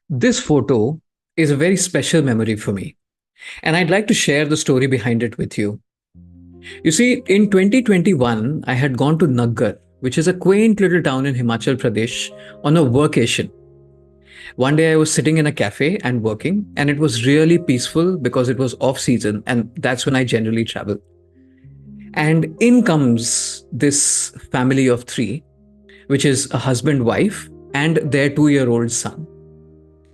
This photo is a very special memory for me, and I'd like to share the story behind it with you. You see, in 2021, I had gone to Naggar, which is a quaint little town in Himachal Pradesh, on a workation. One day I was sitting in a cafe and working, and it was really peaceful because it was off season, and that's when I generally travel. And in comes this family of three, which is a husband, wife, and their 2-year-old son.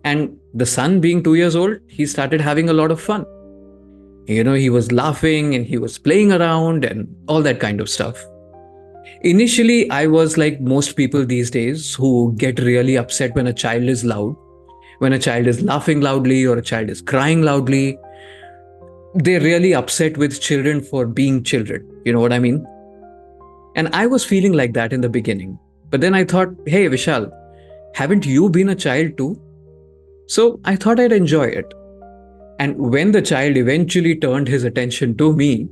And the son, being 2 years old, he started having a lot of fun. He was laughing and he was playing around and all that kind of stuff. Initially, I was like most people these days who get really upset when a child is loud, when a child is laughing loudly or a child is crying loudly. They're really upset with children for being children. You know what I mean? And I was feeling like that in the beginning. But then I thought, hey, Vishal, haven't you been a child too? So I thought I'd enjoy it. And when the child eventually turned his attention to me,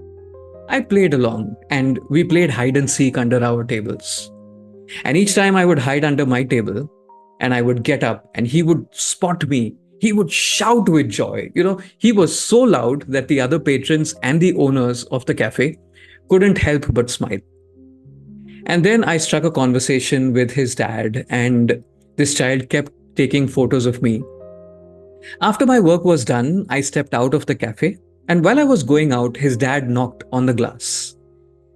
I played along and we played hide and seek under our tables. And each time I would hide under my table and I would get up and he would spot me. He would shout with joy. He was so loud that the other patrons and the owners of the cafe couldn't help but smile. And then I struck a conversation with his dad, and this child kept taking photos of me. After my work was done, I stepped out of the cafe, and while I was going out, his dad knocked on the glass.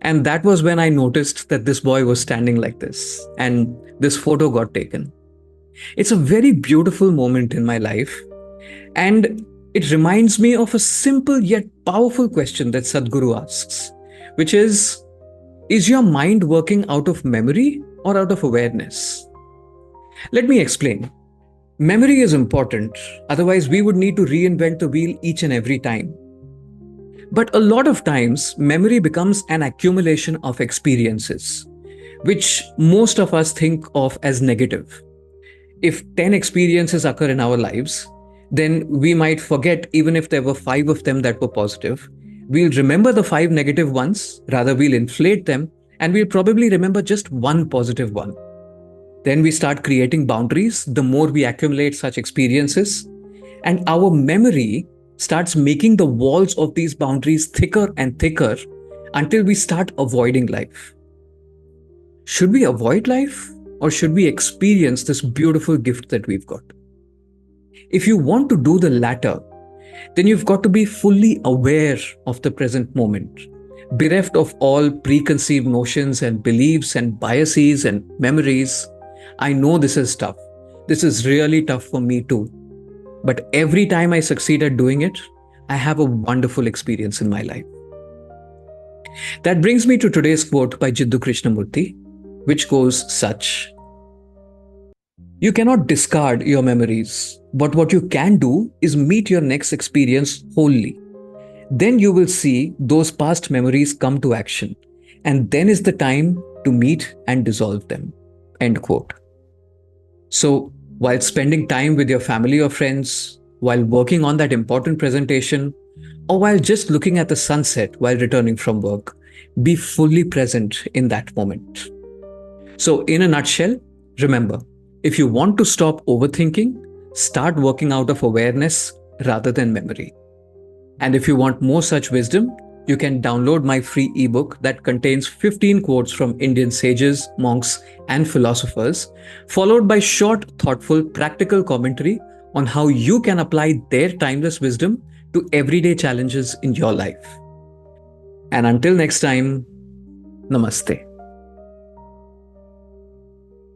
And that was when I noticed that this boy was standing like this, and this photo got taken. It's a very beautiful moment in my life, and it reminds me of a simple yet powerful question that Sadhguru asks, which is your mind working out of memory or out of awareness? Let me explain. Memory is important, otherwise, we would need to reinvent the wheel each and every time. But a lot of times, memory becomes an accumulation of experiences, which most of us think of as negative. If 10 experiences occur in our lives, then we might forget even if there were 5 of them that were positive. We'll remember the 5 negative ones, rather, we'll inflate them, and we'll probably remember just one positive one. Then we start creating boundaries the more we accumulate such experiences, and our memory starts making the walls of these boundaries thicker and thicker until we start avoiding life. Should we avoid life, or should we experience this beautiful gift that we've got? If you want to do the latter, then you've got to be fully aware of the present moment, bereft of all preconceived notions and beliefs and biases and memories. I know this is tough. This is really tough for me too. But every time I succeed at doing it, I have a wonderful experience in my life. That brings me to today's quote by Jiddu Krishnamurti, which goes such: you cannot discard your memories, but what you can do is meet your next experience wholly. Then you will see those past memories come to action, and then is the time to meet and dissolve them. End quote. So, while spending time with your family or friends, while working on that important presentation, or while just looking at the sunset while returning from work, be fully present in that moment. So, in a nutshell, remember, if you want to stop overthinking, start working out of awareness rather than memory. And if you want more such wisdom, you can download my free ebook that contains 15 quotes from Indian sages, monks, and philosophers, followed by short, thoughtful, practical commentary on how you can apply their timeless wisdom to everyday challenges in your life. And until next time, namaste.